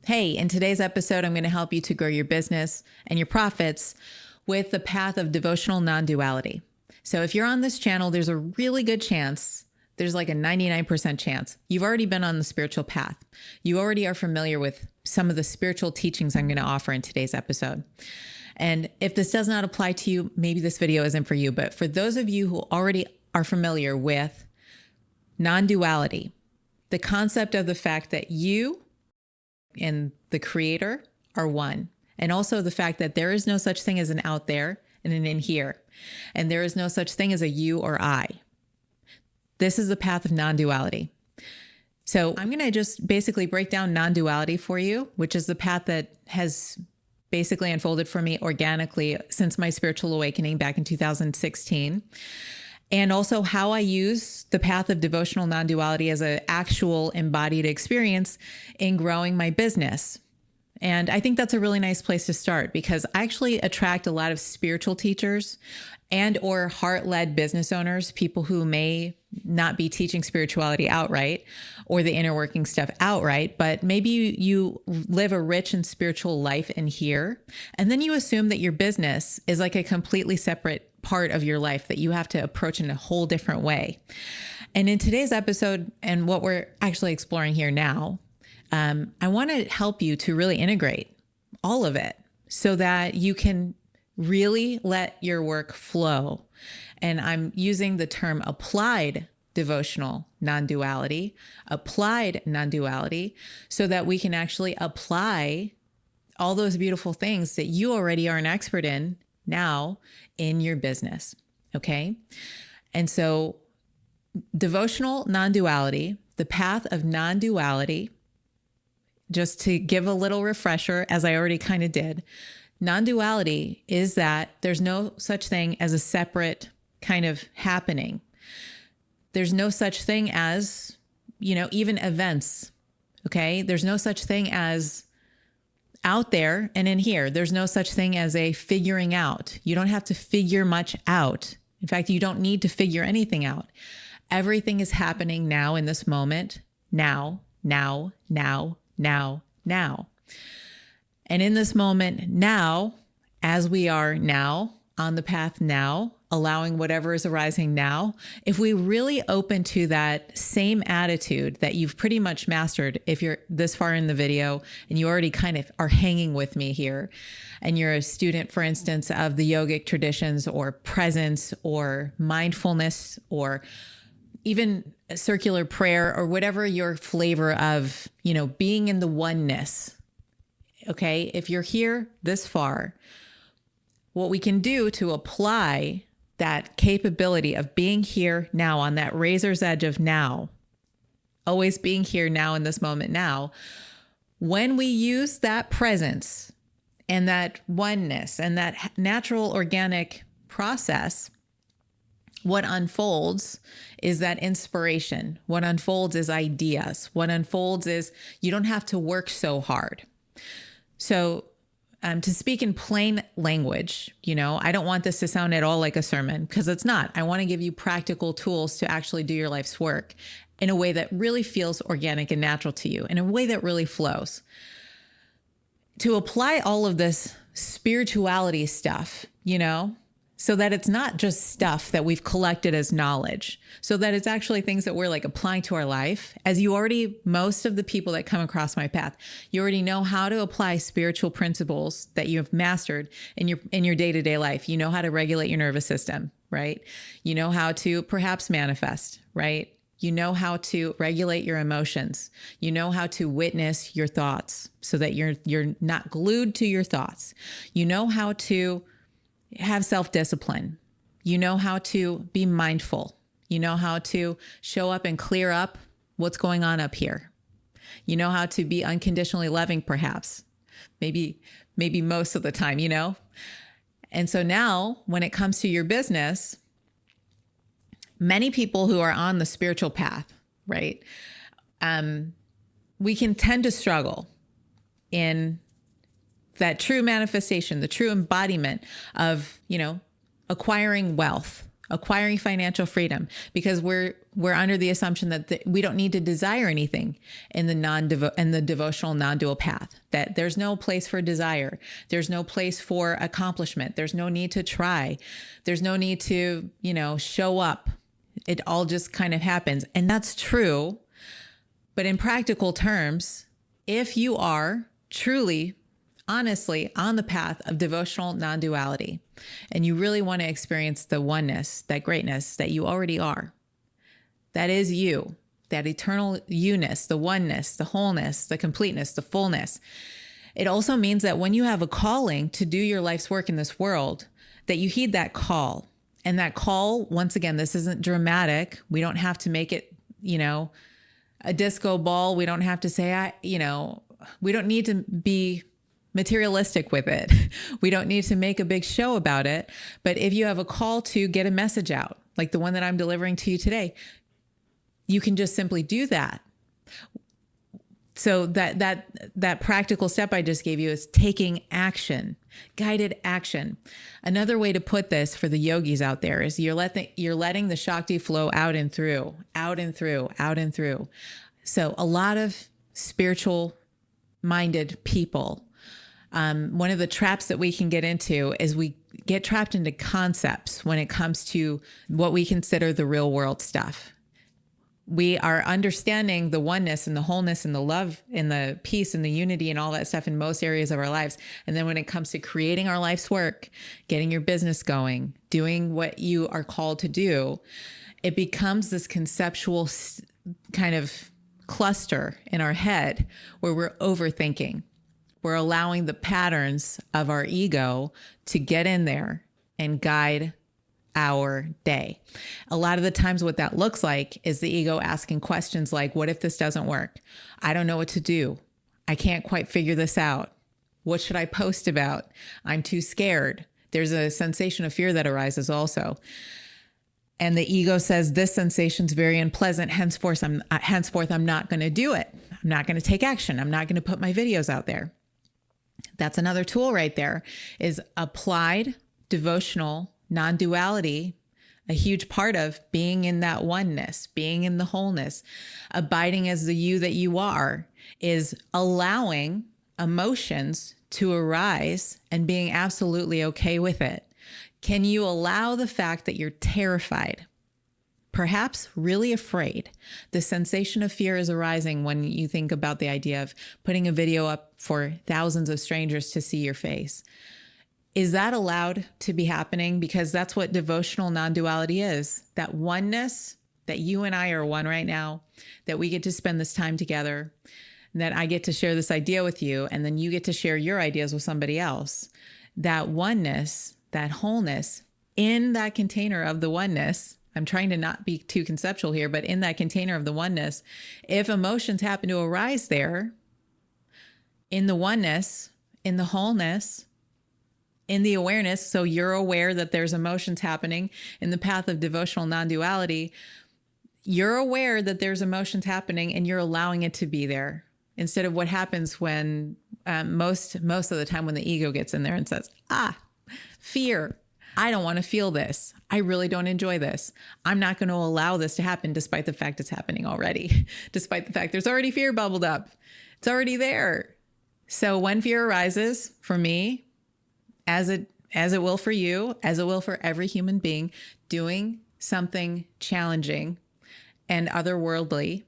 Hey, in today's episode, I'm going to help you to grow your business and your profits with the path of devotional non-duality. So if you're on this channel, there's a really good chance, there's like a 99% chance, you've already been on the spiritual path. You already are familiar with some of the spiritual teachings I'm going to offer in today's episode. And if this does not apply to you, maybe this video isn't for you. But for those of you who already are familiar with non-duality, the concept of the fact that you and the creator are one. And also the fact that there is no such thing as an out there and an in here. And there is no such thing as a you or I. This is the path of non-duality. So I'm going to just basically break down non-duality for you, which is the path that has basically unfolded for me organically since my spiritual awakening back in 2016. And also how I use the path of devotional non-duality as an actual embodied experience in growing my business. And I think that's a really nice place to start because I actually attract a lot of spiritual teachers and or heart-led business owners, people who may not be teaching spirituality outright or the inner working stuff outright, but maybe you live a rich and spiritual life in here. And then you assume that your business is like a completely separate part of your life that you have to approach in a whole different way. And in today's episode, and what we're actually exploring here now, I want to help you to really integrate all of it so that you can really let your work flow. And I'm using the term applied devotional non-duality, applied non-duality, so that we can actually apply all those beautiful things that you already are an expert in now in your business. Okay. And so devotional non-duality, the path of non-duality, just to give a little refresher, as I already kind of did, non-duality is that there's no such thing as a separate kind of happening. There's no such thing as, even events. Okay. There's no such thing as out there and in here. There's no such thing as a figuring out. You don't have to figure much out. In fact, you don't need to figure anything out. Everything is happening now in this moment. Now. And in this moment now, as we are now on the path now, allowing whatever is arising now, if we really open to that same attitude that you've pretty much mastered, if you're this far in the video and you already kind of are hanging with me here, and you're a student, for instance, of the yogic traditions or presence or mindfulness or even circular prayer or whatever your flavor of, being in the oneness. Okay. If you're here this far, what we can do to apply that capability of being here now on that razor's edge of now, always being here now in this moment now, when we use that presence and that oneness and that natural organic process, what unfolds is that inspiration. What unfolds is ideas. What unfolds is you don't have to work so hard. So to speak in plain language, I don't want this to sound at all like a sermon because it's not. I want to give you practical tools to actually do your life's work in a way that really feels organic and natural to you, in a way that really flows. To apply all of this spirituality stuff, so that it's not just stuff that we've collected as knowledge, so that it's actually things that we're like applying to our life. As you already, most of the people that come across my path, you already know how to apply spiritual principles that you have mastered in your day-to-day life. You know how to regulate your nervous system, right? You know how to perhaps manifest, right? You know how to regulate your emotions. You know how to witness your thoughts so that you're not glued to your thoughts. You know how to have self-discipline. You know how to be mindful. You know how to show up and clear up what's going on up here. You know how to be unconditionally loving, perhaps, maybe most of the time, And so now when it comes to your business, many people who are on the spiritual path, right? We can tend to struggle in that true manifestation, the true embodiment of, acquiring wealth, acquiring financial freedom, because we're under the assumption that we don't need to desire anything in the devotional non-dual path, that there's no place for desire. There's no place for accomplishment. There's no need to try. There's no need to, show up. It all just kind of happens. And that's true. But in practical terms, if you are truly, honestly on the path of devotional non-duality, and you really want to experience the oneness, that greatness that you already are, that is you, that eternal you-ness, the oneness, the wholeness, the completeness, the fullness. It also means that when you have a calling to do your life's work in this world, that you heed that call. And that call, once again, this isn't dramatic. We don't have to make it, a disco ball. We don't have to say, we don't need to be materialistic with it. We don't need to make a big show about it. But if you have a call to get a message out, like the one that I'm delivering to you today, you can just simply do that. So that practical step I just gave you is taking action, guided action. Another way to put this for the yogis out there is you're letting the Shakti flow out and through, out and through, out and through. So a lot of spiritual minded people, one of the traps that we can get into is we get trapped into concepts when it comes to what we consider the real world stuff. We are understanding the oneness and the wholeness and the love and the peace and the unity and all that stuff in most areas of our lives. And then when it comes to creating our life's work, getting your business going, doing what you are called to do, it becomes this conceptual kind of cluster in our head where we're overthinking. We're allowing the patterns of our ego to get in there and guide our day. A lot of the times what that looks like is the ego asking questions like, what if this doesn't work? I don't know what to do. I can't quite figure this out. What should I post about? I'm too scared. There's a sensation of fear that arises also. And the ego says, this sensation's very unpleasant. Henceforth, I'm not going to do it. I'm not going to take action. I'm not going to put my videos out there. That's another tool right there, is applied devotional non-duality, a huge part of being in that oneness, being in the wholeness, abiding as the you that you are, is allowing emotions to arise and being absolutely okay with it. Can you allow the fact that you're terrified, perhaps really afraid? The sensation of fear is arising when you think about the idea of putting a video up for thousands of strangers to see your face. Is that allowed to be happening? Because that's what devotional non-duality is. That oneness, that you and I are one right now, that we get to spend this time together, that I get to share this idea with you, and then you get to share your ideas with somebody else. That oneness, that wholeness in that container of the oneness. I'm trying to not be too conceptual here, but in that container of the oneness, if emotions happen to arise there, in the oneness, in the wholeness, in the awareness, so you're aware that there's emotions happening in the path of devotional non-duality, you're aware that there's emotions happening and you're allowing it to be there, instead of what happens when most of the time when the ego gets in there and says, fear, I don't want to feel this. I really don't enjoy this. I'm not going to allow this to happen, despite the fact it's happening already, despite the fact there's already fear bubbled up. It's already there. So when fear arises, for me, as it will for you, as it will for every human being, doing something challenging and otherworldly,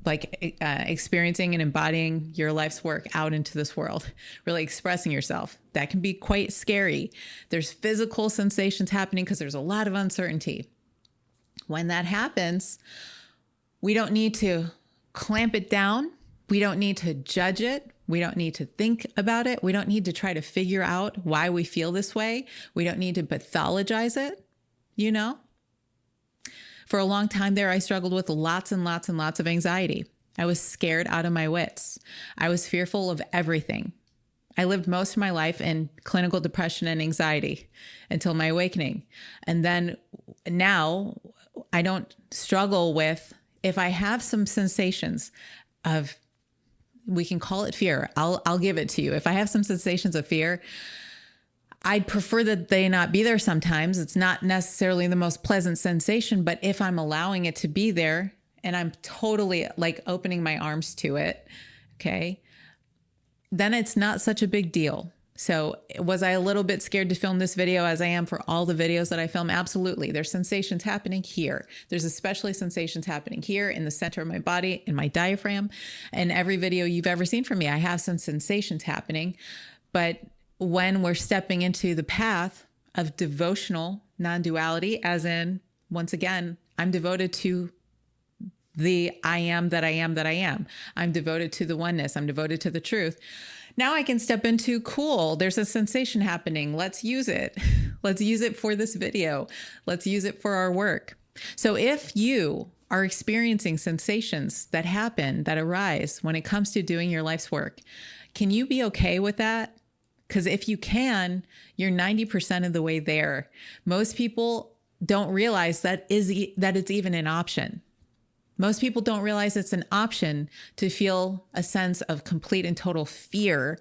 like experiencing and embodying your life's work out into this world, really expressing yourself. That can be quite scary. There's physical sensations happening because there's a lot of uncertainty. When that happens, we don't need to clamp it down. We don't need to judge it. We don't need to think about it. We don't need to try to figure out why we feel this way. We don't need to pathologize it, For a long time there, I struggled with lots and lots and lots of anxiety. I was scared out of my wits. I was fearful of everything. I lived most of my life in clinical depression and anxiety until my awakening. And then now I don't struggle with, if I have some sensations of, we can call it fear. I'll give it to you. If I have some sensations of fear, I'd prefer that they not be there sometimes. It's not necessarily the most pleasant sensation, but if I'm allowing it to be there and I'm totally like opening my arms to it, okay, then it's not such a big deal. So was I a little bit scared to film this video as I am for all the videos that I film? Absolutely. There's sensations happening here. There's especially sensations happening here in the center of my body, in my diaphragm. And every video you've ever seen from me, I have some sensations happening. But when we're stepping into the path of devotional non-duality, as in, once again, I'm devoted to the I am that I am that I am. I'm devoted to the oneness. I'm devoted to the truth. Now I can step into, cool, there's a sensation happening. Let's use it. Let's use it for this video. Let's use it for our work. So if you are experiencing sensations that happen, that arise when it comes to doing your life's work, can you be okay with that? Because if you can, you're 90% of the way there. Most people don't realize that it's even an option. Most people don't realize it's an option to feel a sense of complete and total fear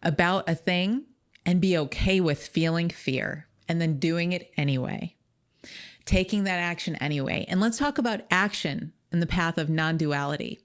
about a thing and be okay with feeling fear and then doing it anyway, taking that action anyway. And let's talk about action in the path of non-duality.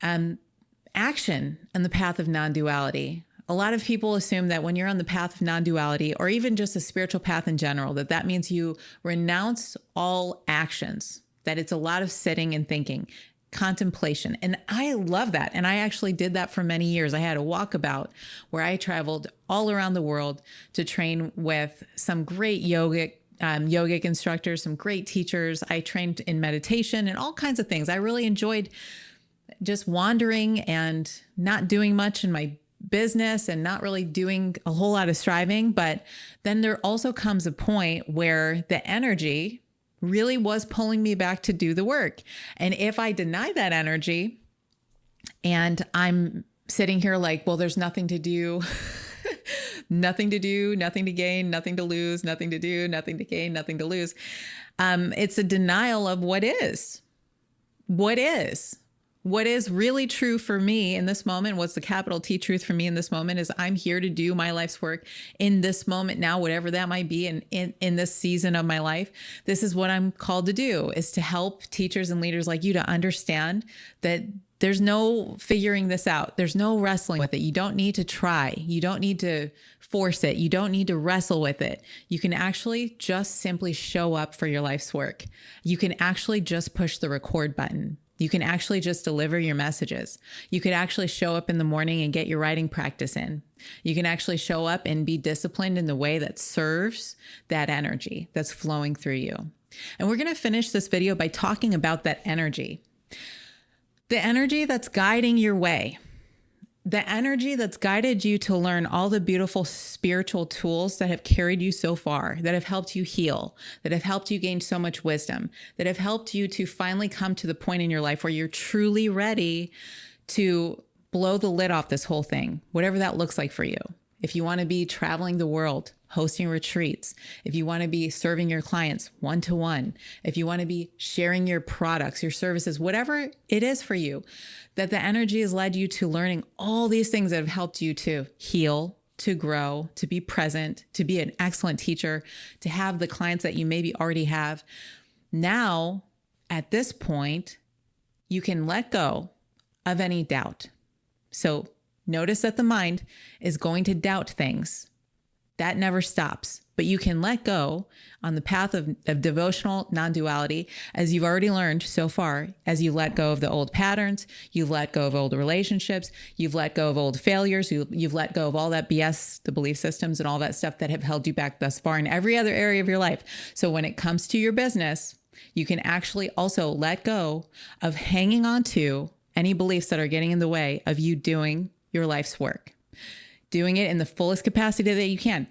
Action in the path of non-duality. A lot of people assume that when you're on the path of non-duality, or even just a spiritual path in general, that means you renounce all actions, that it's a lot of sitting and thinking, contemplation. And I love that. And I actually did that for many years. I had a walkabout where I traveled all around the world to train with some great yogic instructors, some great teachers. I trained in meditation and all kinds of things. I really enjoyed just wandering and not doing much in my business and not really doing a whole lot of striving. But then there also comes a point where the energy really was pulling me back to do the work. And if I deny that energy and I'm sitting here like, well, there's nothing to do, nothing to do, nothing to gain, nothing to lose, nothing to do, nothing to gain, nothing to lose. It's a denial of what is. What is really true for me in this moment, what's the capital T truth for me in this moment, is I'm here to do my life's work in this moment now, whatever that might be in this season of my life. This is what I'm called to do, is to help teachers and leaders like you to understand that there's no figuring this out. There's no wrestling with it. You don't need to try. You don't need to force it. You don't need to wrestle with it. You can actually just simply show up for your life's work. You can actually just push the record button. You can actually just deliver your messages. You could actually show up in the morning and get your writing practice in. You can actually show up and be disciplined in the way that serves that energy that's flowing through you. And we're going to finish this video by talking about that energy. The energy that's guiding your way. The energy that's guided you to learn all the beautiful spiritual tools that have carried you so far, that have helped you heal, that have helped you gain so much wisdom, that have helped you to finally come to the point in your life where you're truly ready to blow the lid off this whole thing, whatever that looks like for you. If you want to be traveling the world, hosting retreats, if you want to be serving your clients one-to-one, if you want to be sharing your products, your services, whatever it is for you, that the energy has led you to learning all these things that have helped you to heal, to grow, to be present, to be an excellent teacher, to have the clients that you maybe already have. Now, at this point, you can let go of any doubt. So notice that the mind is going to doubt things. That never stops, but you can let go on the path of devotional non-duality, as you've already learned so far, as you let go of the old patterns, you've let go of old relationships, you've let go of old failures, you've let go of all that BS, the belief systems and all that stuff that have held you back thus far in every other area of your life. So when it comes to your business, you can actually also let go of hanging on to any beliefs that are getting in the way of you doing your life's work, doing it in the fullest capacity that you can.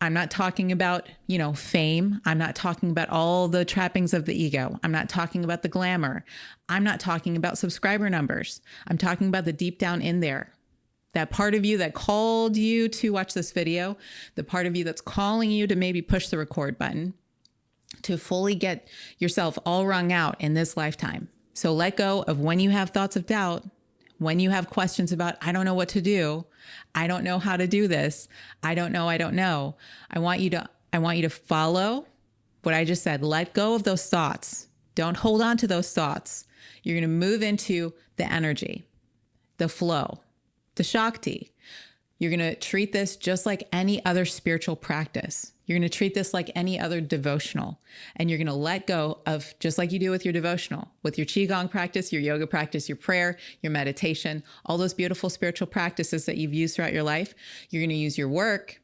I'm not talking about, fame. I'm not talking about all the trappings of the ego. I'm not talking about the glamour. I'm not talking about subscriber numbers. I'm talking about the deep down in there. That part of you that called you to watch this video, the part of you that's calling you to maybe push the record button, to fully get yourself all wrung out in this lifetime. So let go of when you have thoughts of doubt, when you have questions about, I don't know what to do, I don't know how to do this, I don't know, I want you to follow what I just said. Let go of those thoughts. Don't hold on to those thoughts. You're going to move into the energy, the flow, the Shakti. You're going to treat this just like any other spiritual practice. You're going to treat this like any other devotional. And you're going to let go of, just like you do with your devotional, with your Qigong practice, your yoga practice, your prayer, your meditation, all those beautiful spiritual practices that you've used throughout your life. You're going to use your work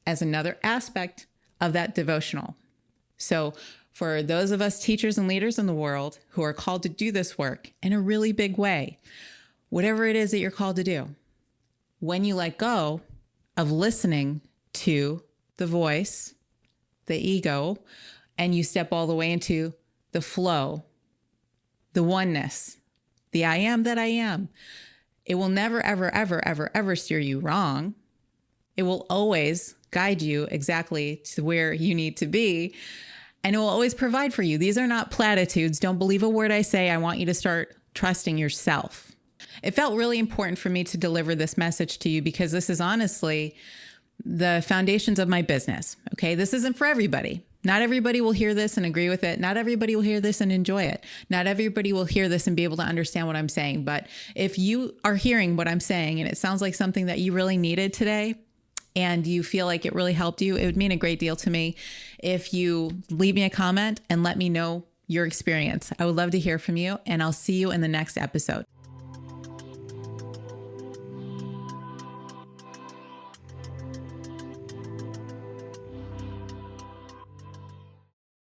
as another aspect of that devotional. So for those of us teachers and leaders in the world who are called to do this work in a really big way, whatever it is that you're called to do, when you let go of listening to the voice, the ego, and you step all the way into the flow, the oneness, the I am that I am, it will never, ever, ever, ever, ever steer you wrong. It will always guide you exactly to where you need to be, and it will always provide for you. These are not platitudes. Don't believe a word I say. I want you to start trusting yourself. It felt really important for me to deliver this message to you because this is honestly the foundations of my business. Okay. This isn't for everybody. Not everybody will hear this and agree with it. Not everybody will hear this and enjoy it. Not everybody will hear this and be able to understand what I'm saying. But if you are hearing what I'm saying and it sounds like something that you really needed today, and you feel like it really helped you, it would mean a great deal to me if you leave me a comment and let me know your experience. I would love to hear from you, and I'll see you in the next episode.